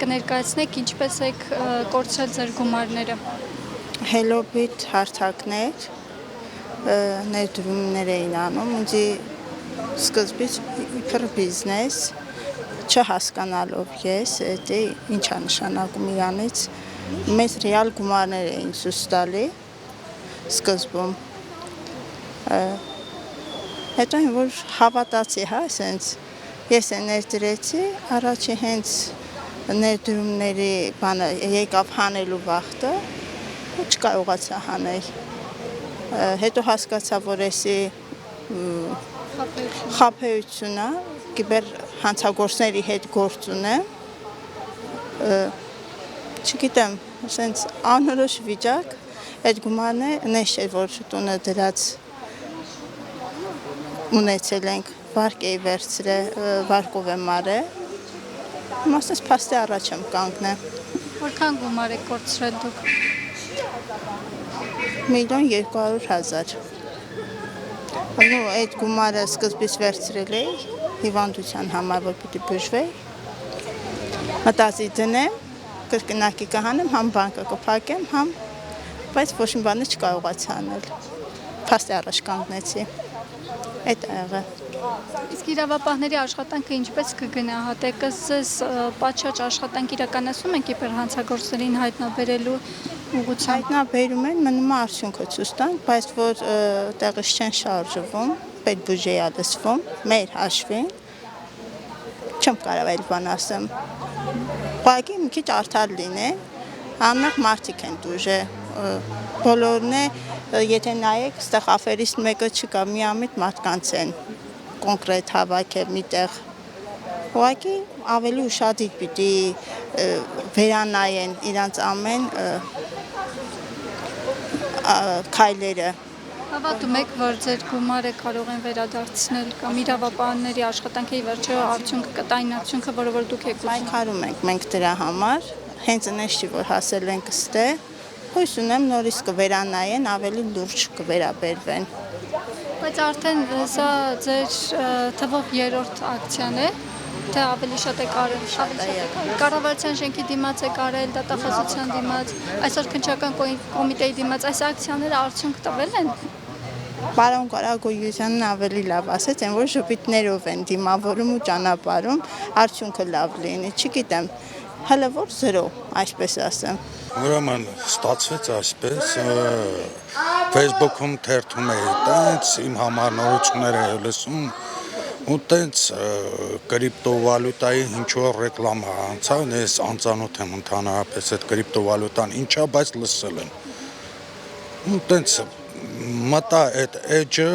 կներկայացնեք ինչպես եք կորցրել ձեր գումարները։ Հելոբիտ հարթակներ ներդրումներ էին անում, ինձի սկզբից իբր բիզնես, չհասկանալով ես, դա ինչա նշանակում իրանից, մեծ ռեալ գումարներ էին ցույց տալի սկզբում։ Հետո որ հավատացի, հա, ասենց ես ներդրեցի, առաջի հենց ներդրումների բանը եկավ հանելու վախտը, ու չկարողացա հանել։ Հետո հասկացա, որ էսի խաբեությունը, կիբեր հանցագործների հետ գործ ունեմ, չգիտեմ, ասենց անորոշ վիճակ, այդ գումարն նես չէր, որ տունը դրած ունեցել ենք, վարկ էի վերցրել, վարկով եմ արել, ասենց փաստի առաջ եմ կանգնել։ Որքան գումար եք կորցրել դուք։ 1,200,000։ Ու այդ գումարը սկզբից վերցրել էի հիվանդության համար, որ պիտի բուժվեի։ Մտածի դնեմ, կրկնակի կհանեմ, համ բանկը կփակեմ, համ, բայց ոչ մի բան չկարողացա անել։ Փաստի առաջ կանգնեցի։ Այդ ա եղել։ Իսկ իրավապահների աշխատանքը ինչպես կգնահատեք, ձեզ պատշաճ աշխատանք իրականացում եք իբր հանցագործներին հայտնաբերելու ուղղությամբ։ Հայտնաբերում են, մնում է արդյունքը ցույց տանք, բայց որ տեղից չեն շարժվում, պետբյուջեի ա լսվում, մեր հաշվին, չեմ կարող այլ բան ասեմ։ Ուղղակի մի քիչ արդար լինեն, աննախ մարդիկ են դուժե, բոլորն է, եթե նայեք, ստեղ աֆերիստ մեկը չկա, միամիտ մարդկանց են կոնկրետ հավաքել միտեղ։ Ուղղակի ավելի ուշադիր պիտի վերանայեն իրանց ամեն քայլերը։ Հավատում եք, որ ձեր գումարը կարող են վերադարձնել կամ իրավապահների աշխատանքի վերջո արդյունքը կտա այն արդյունքը, որը որ դուք եք ուզում։ Պայքարում ենք մենք դրա համար, հենց այնպես չի, որ հասել ենք ստեղ, հույս ունեմ նորից կվերանայեն, ավելի լուրջ կվերաբերվեն։ Բայց արդեն սա ձեր թվով երրորդ ակցիան է, թե ավելի շատ եք արել։ Կառավարության շենքի դիմաց եք արել, դատախազության դիմաց, այսօր քննչական կոմիտեի դիմաց, այս ակցիաները արդյունք տվել են։ Պարոն Կարագոյությանն ավելի լավ ասեց, այն որ ժպիտներով են դիմավորում ու ճանապարհում, արդյունքը լավ լինի, չգիտեմ, հələ որ 0, այսպես ասեմ։ Ուրեմն ստացվեց այսպես, Facebook-ում թերթում էի, տենց իմ համար նորություններ էի լսում, ու տենց կրիպտովալյուտայի ինչ-որ ռեկլամա անցավ, ես անծանոթ եմ ընդհանրապես այդ կրիպտովալյուտան ինչա, բայց լսել եմ։ Ու տենց մտա այդ էջը,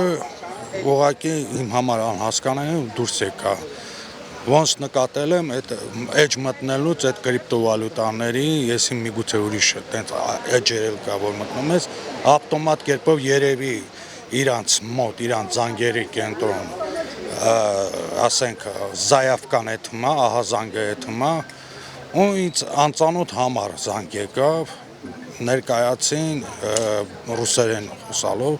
ուղղակի իմ համար անհասկանալի դուրս եկա։ Ոնց նկատել եմ այդ էջ մտնելուց այդ կրիպտովալյուտաների, եսի միգուցե ուրիշ տենց էջերել կա, որ մտնում ես, ավտոմատ կերպով երևի իրանց մոտ, իրանց զանգերի կենտրոն, ասենք զայավկան է թմա, ահա զանգը է թմա, ու ինձ անծանոթ համար զանգ եկավ, ներկայացին ռուսերեն խոսալով,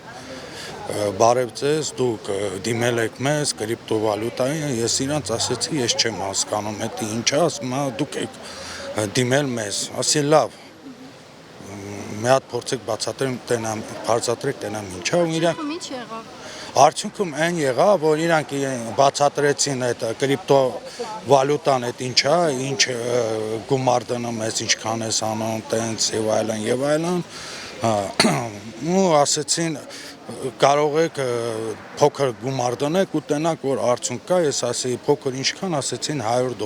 բարև ձեզ, դուք դիմել եք մեզ կրիպտովալյուտայի, ես իրանց ասեցի, ես չեմ հասկանում, դա ինչ է, ասում դուք եք դիմել մեզ, ասի լավ, մի հատ փորձեք բացատրեք տենամ ինչա, ու իրանք Ինչ եղավ։ արդյունքում այն եղավ, որ իրանք բացատրեցին այդ կրիպտովալյուտան այդ ինչա, ինչ գումար դնում ես, ինչքան ես անում, տենց եւ այլն, ու ասեցին կարող եք փոքր գումար դնեք ու տնակ որ արդյունք կա, ես ասեի փոքր ինչքան, ասեցին $100։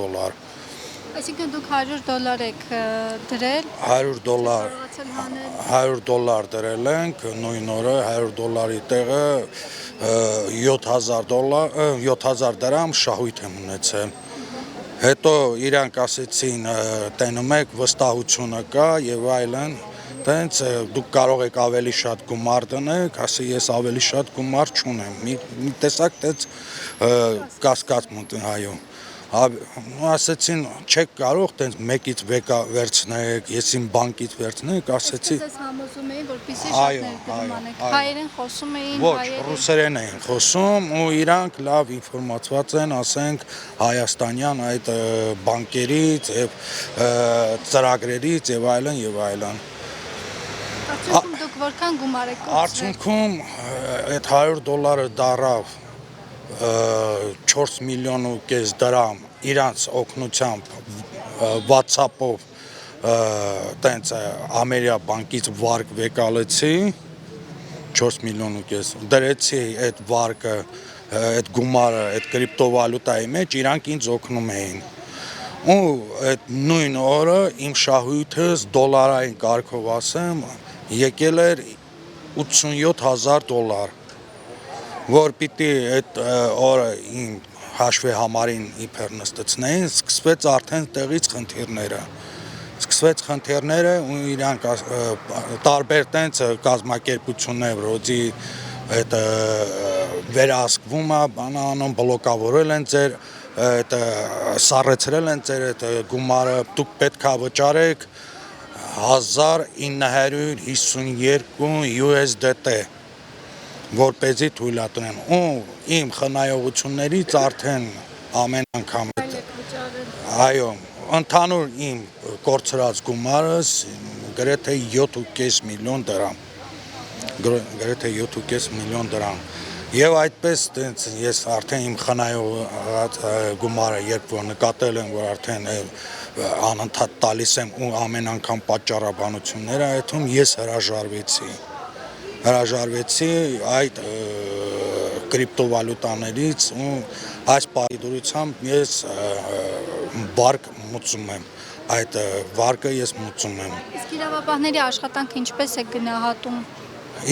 Այսինքն դուք $100 եք դրել։ $100 դրել ենք, նույն օրը $100-ի տեղը $7,000 դրամ շահույթ եմ ունեցել։ Հետո իրանք ասեցին տենում եք վստահությունը կա եւ այլն, տենց դուք կարող եք ավելի շատ գումար դնեք, ասի ես ավելի շատ գումար չունեմ։ Մի տեսակ տենց կասկած մտի, այո։ ասեցին չեք կարող տենց մեկից վեկա վերցնեք, ես իմ բանկից վերցնեք, ասեցի Ձեզ համոզում էին, որպեսզի Այո, շատ ներդրում անեք։ այո։ Հայերեն խոսում էին, Ոչ, հայերեն։ ռուսերեն էին խոսում ու իրանք լավ ինֆորմացված են, ասենք, հայաստանյան այդ բանկերից եւ ծրագրերից եւ այլն եւ այլն։ Արդյունքում դուք որքան գումար եք կորցրել։ Արդյունքում այդ $100 դարավ 4 միլիոն ու կես դրամ իրանց օգնությամբ WhatsApp-ով տենց Ամերիա բանկից վարկ վեկալեցի 4 միլիոն ու կես դրեցի այդ վարկը այդ գումարը այդ կրիպտովալուտայի մեջ իրանք ինձ օգնում էին ու այդ նույն օրը իմ շահույթս դոլարային կարգով ասեմ եկել էր $87,000 որ պիտի այդ օրը իմ հաշվի համարին իբր նստեցնեին, սկսվեց արդեն տեղից խնդիրները ու իրանք տարբեր տենց կազմակերպություններ ռոձի այդ վերահսկվում է, բանանում բլոկավորել են ձեր այդ սառեցրել են ձեր այդ գումարը, դուք պետք է վճարեք 1952 USDT որպեսզի թույլատրեն ու իմ խնայողություններից արդեն ամեն անգամ այո ընդհանուր իմ կորցրած գումարս գրեթե 7.5 միլիոն դրամ եւ այդպես տենց ես արդեն իմ խնայողած գումարը երբ որ նկատել եմ որ արդեն անընդհատ տալիս եմ ու ամեն անգամ պատճառաբանությունները այդում ես հրաժարվեցի այդ կրիպտովալուտաներից ու այս պահի ես վարկ մուծում եմ այդ վարկը ես մուծում եմ Իսկ իրավապահների աշխատանքը ինչպես է գնահատում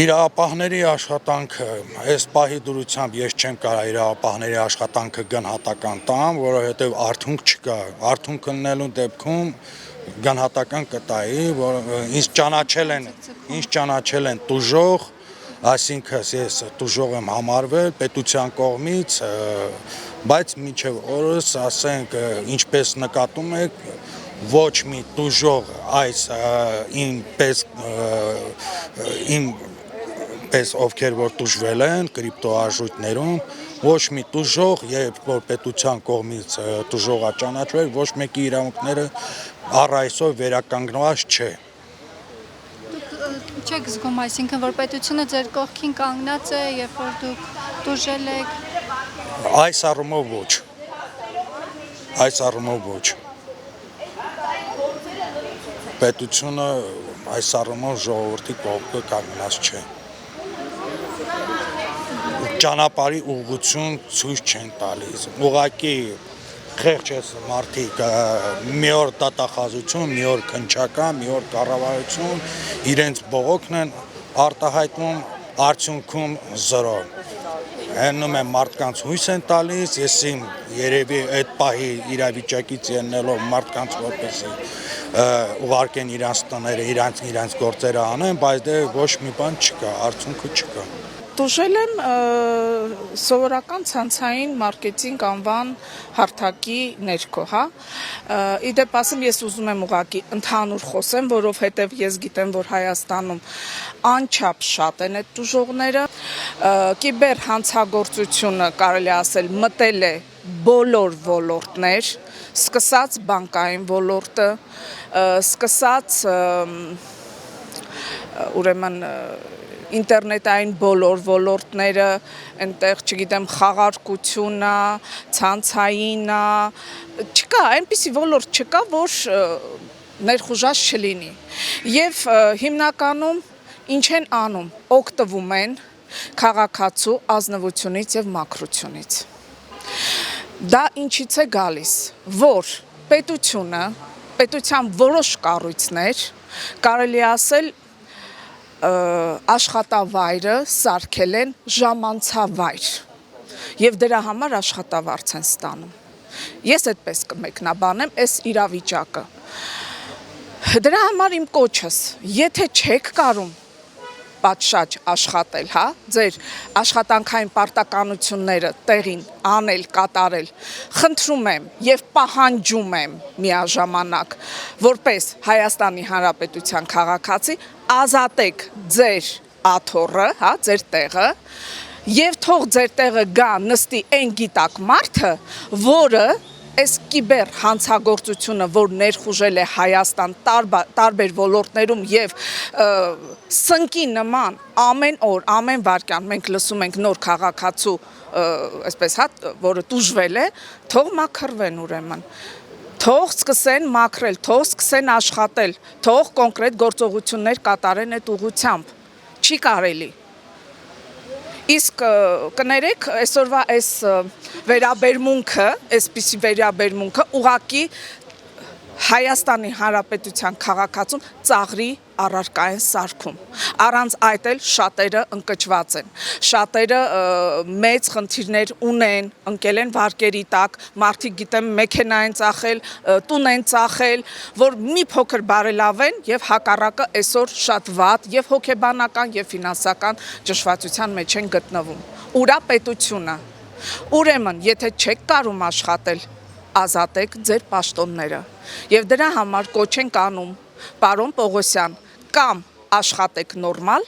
Իրավապահների աշխատանքը այս պահի դրությամբ ես չեմ կարող իրավապահների աշխատանքը գնահատական տամ որովհետև արդյունք լինելու դեպքում գնահատական կտայի, որ ինձ ճանաչել են տուժող, այսինքն ես տուժող եմ համարվել պետության կողմից, բայց մինչև օրս ասենք ինչպես նկատում եք ոչ մի տուժող այս իմ պես ովքեր որ տուժվել են կրիպտոարժույթներում ոչ մի տուժող երբ որ պետության կողմից տուժողա ճանաչվել ոչ մեկի իրավունքները առ այսօր վերականգնված չէ Դուք չեք զգում այսինքն որ պետությունը ձեր կողքին կանգնած է երբ որ դուք տուժել եք այս առումով ոչ պետությունը այս առումով ժողովրդի կողքը կանգնած չէ ճանապարհի ուղղություն ցույց չեն տալիս ուղղակի խեղճ ես մարդիկ մի օր դատախազություն, մի օր քննչական, մի օր կառավարություն իրենց բողոքն են արտահայտվում արդյունքում 0 հեննում են մարդկանց հույս են տալիս ես իմ երևի այդ պահի իրավիճակից ելնելով մարդկանց որպեսզի ուղարկեն իրանց տները իրանց գործերը անեն բայց դե ոչ մի բան չկա արդյունքը չկա Տուժել եմ սովորական ցանցային մարքեթինգ անվան հարթակի ներքո, հա։ Իդեպ ասեմ, ես ուզում եմ ուղղակի ընդհանուր խոսեմ, որովհետև ես գիտեմ, որ Հայաստանում անչափ շատ են այդ տուժողները։ Կիբեր հանցագործությունը կարելի ասել մտել է բոլոր ոլորտներ, սկսած բանկային ոլորտը, սկսած ուրեմն ինտերնետային բոլոր ոլորտները, այնտեղ, չգիտեմ, խաղարկությունն, ցանցայինը, չկա, այնպիսի ոլորտ չկա, որ ներխուժած չլինի։ Եվ հիմնականում ինչ են անում, օգտվում են քաղաքացու ազնվությունից եւ մաքրությունից։ Դա ինչից է գալիս, որ պետության որոշ կառույցներ կարելի ասել աշխատավայրը սարքել են ժամանցավայր եւ դրա համար աշխատավարձ են ստանում։ Ես այդպես կմեկնաբանեմ այս իրավիճակը։ Դրա համար իմ կոչս, եթե չեք կարում պատշաճ աշխատել, հա, ձեր աշխատանքային պարտականությունները տեղին անել, կատարել։ Խնդրում եմ եւ պահանջում եմ միաժամանակ, որպես Հայաստանի Հանրապետության քաղաքացի, ազատեք ձեր աթոռը, հա, ձեր տեղը, եւ թող ձեր տեղը գա նստի այն գիտակ մարդը, որը այս կիբեր հանցագործությունը, որ ներխուժել է Հայաստան տարբեր ոլորտներում եւ սնկի նման ամեն օր, ամեն վայրկյան մենք լսում ենք նոր քաղաքացու, այսպես հա, որը տուժվել է, թող մաքրվեն ուրեմն։ Թող սկսեն մաքրել, թող սկսեն աշխատել, թող կոնկրետ գործողություններ կատարեն այդ ուղղությամբ։ Չի կարելի։ Իսկ կներեք այսօրվա այս վերաբերմունքը, այսպիսի վերաբերմունքը ուղղակի Հայաստանի Հանրապետության քաղաքացուն ծաղրի առարկային սարքում։ Առանց այդ էլ շատերը ընկճված են։ Շատերը մեծ խնդիրներ ունեն, ընկել են վարկերի տակ, մարդիկ գիտեմ մեքենա են ծախել, տուն են ծախել, որ մի փոքր բարելավեն եւ հակառակը այսօր շատ վատ եւ հոգեբանական եւ ֆինանսական ճշմարտության մեջ են գտնվում։ Ուրա պետությունը։ Ուրեմն, եթե չեք կարում աշխատել, ազատեք ձեր պաշտոնները։ Եվ դրա համար կոչ ենք անում, պարոն Պողոսյան, կամ աշխատեք նորմալ,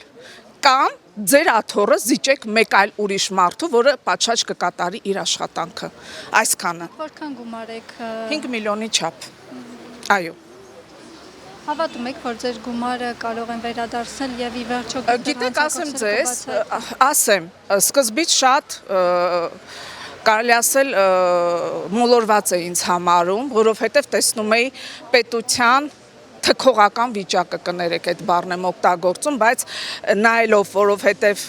կամ ձեր աթոռը զիջեք մեկ այլ ուրիշ մարդու, որը պատշաճ կկատարի իր աշխատանքը։ Այսքանը։ Որքան գումար եք 5 միլիոնի չափ։ Այո։ Հավատում եք, որ ձեր գումարը կարող են վերադարձնել եւ ի վերջո Գիտեք, ասեմ ձեզ, ասեմ, սկզբից շատ կարելի ասել մոլորված է ինձ համարում, որովհետև տեսնում էի պետության թքողական վիճակը, կներեք այդ բառն եմ օգտագործում, բայց նայելով, որովհետև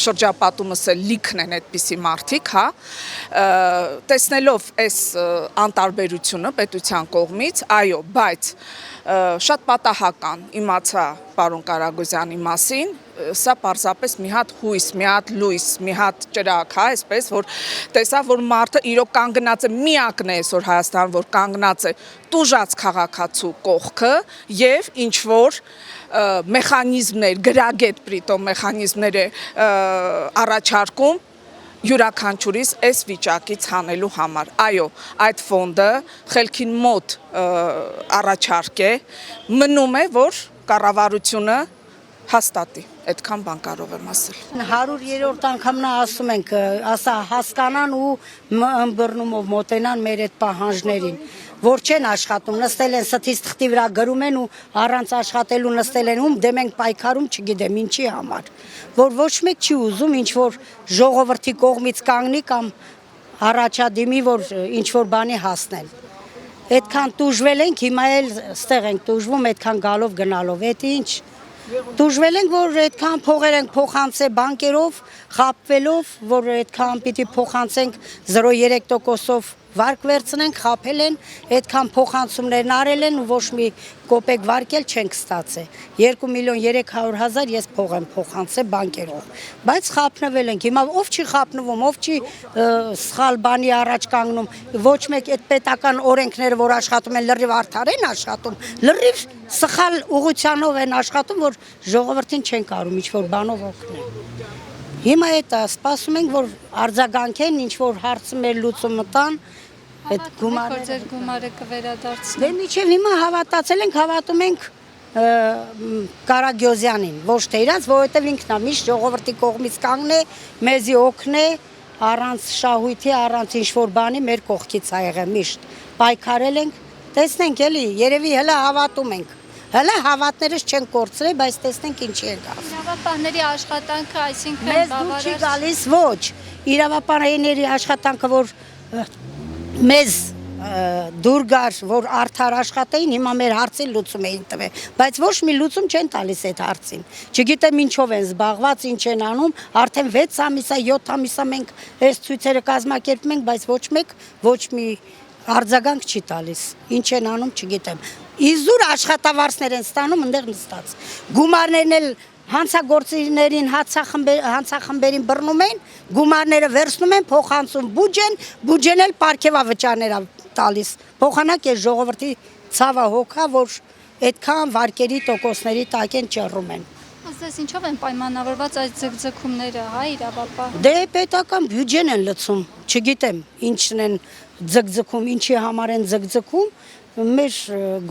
շրջապատումս էլ լիքն են այդպիսի մարդիկ, հա, տեսնելով այս անտարբերությունը պետության կողմից, այո, բայց շատ պատահական իմացա պարոն Կարագոզյանի մասին, սա պարզապես մի հատ հույս, մի հատ լույս, մի հատ ճրագ, հա, այսպես, որ տեսա, որ մարդը իրոք կանգնած է, միակն է այսօր Հայաստան, որ կանգնած է տուժած քաղաքացու կողքը եւ ինչ որ մեխանիզմներ, գրագետ պրիտոմ մեխանիզմներ է առաջարկում յուրաքանչյուրիս այս վիճակից հանելու համար։ Այո, այդ ֆոնդը խելքին մոտ առաջարկ է, մնում է, որ կառավարությունը հաստատի, այդքան բան կարող եմ ասել։ 100-րդ անգամն ասում ենք, ասա հասկանան ու ըմբռնումով մոտենան մեր այդ պահանջներին, որ չեն աշխատում, նստել են ստից թղթի վրա գրում են ու առանց աշխատելու նստել են ում դեմ ենք պայքարում, չգիտեմ ինչի համար, որ ոչ մեկ չի ուզում ինչ որ ժողովրդի կողմից կանգնի կամ առաջադիմի, որ ինչ որ բանի հասնել։ Այդքան տուժվել ենք, հիմա էլ ստեղ ենք տուժվում, այդքան գալով գնալով, այդ ինչ Տուժվել ենք, որ այդքան փողեր ենք փոխանցել բանկերով, խապվելով, որ այդքան պիտի փոխանցենք 0.3%-ով վարկ վերցնենք, խապել են, այդքան փոխանցումներն արել են ու ոչ մի կոպեկ վարկել չենք ստացել։ 2.300.000 ես փող եմ փոխանցել բանկերով, բայց խապնվել ենք։ Հիմա ով չի խապնվում, ով չի սխալ բանի առաջ կանգնում, ոչ մեկ այդ պետական օրենքները, որ աշխատում են, լրիվ արդար են աշխատում, լրիվ սխալ ուղղությանով են աշխատում, որ ժողովրդին չեն կարում ինչ-որ բանով օգնել։ Հիմա այդ սպասում ենք, որ արձագանքեն, ինչ-որ հարցը մեր լուծումը տան, այդ գումարը։ Ձեր գումարը կվերադարձնի։ Դե միջև հիմա հավատացել ենք, հավատում ենք Կարագոզյանին, ոչ թե իրանց, որովհետև ինքն է միշտ ժողովրդի կողմից կանգնե, մեզի օգնե, առանց շահույթի, առանց ինչ-որ բանի մեր կողքից ա եղել միշտ։ Պայքարել ենք, տեսնենք էլի, երևի հələ հավատում ենք։ Հələ հավատներս չեն կորցրել, բայց տեսնենք ինչի ենք ասում։ Իրավապահների աշխատանքը, այսինքն Մեզ դուր չի գալիս, ոչ։ Իրավապահների աշխատանքը, որ մեզ դուր գար, որ արդար աշխատեին, հիմա մեր հարցին լուծում էին տվել, բայց ոչ մի լուծում չեն տալիս այդ հարցին։ Չգիտեմ ինչով են զբաղված, ինչ են անում, արդեն 6 ամիս է, 7 ամիս է մենք այս ցույցերը կազմակերպում ենք, բայց ոչ մեկ ոչ մի արձագանք չի տալիս։ Ինչ են անում, չգիտեմ։ Իզուր աշխատավարձներ են ստանում ընդեղ նստած։ Գումարներն էլ հանցագործիչներին հանցախմբերին բռնում են, գումարները վերցնում են, փոխանցում բուջեն էլ պարգևավճարներ տալիս։ Փոխանակ է ժողովրդի ցավը հոգա, որ այդքան վարկերի տոկոսների տակ են ճռում են։ ձեզ ինչով են պայմանավորված այդ ձգձգումները, հա, իրավապահ։ Դե պետական բյուջեն են լցում, չգիտեմ ինչն են ձգձգում, ինչի համար են ձգձգում, մեր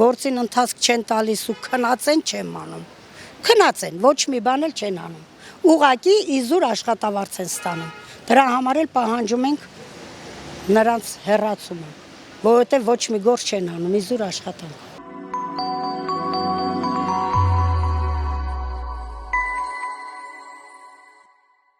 գործին ընթացք չեն տալիս ու քնած չեմ անում։ Քնած են, ոչ մի բան էլ չեն անում։ Ուղղակի իզուր աշխատավարձ են ստանում։ Դրա համար էլ պահանջում ենք նրանց հեռացումը, որովհետև ոչ մի գործ չեն անում, իզուր աշխատանք։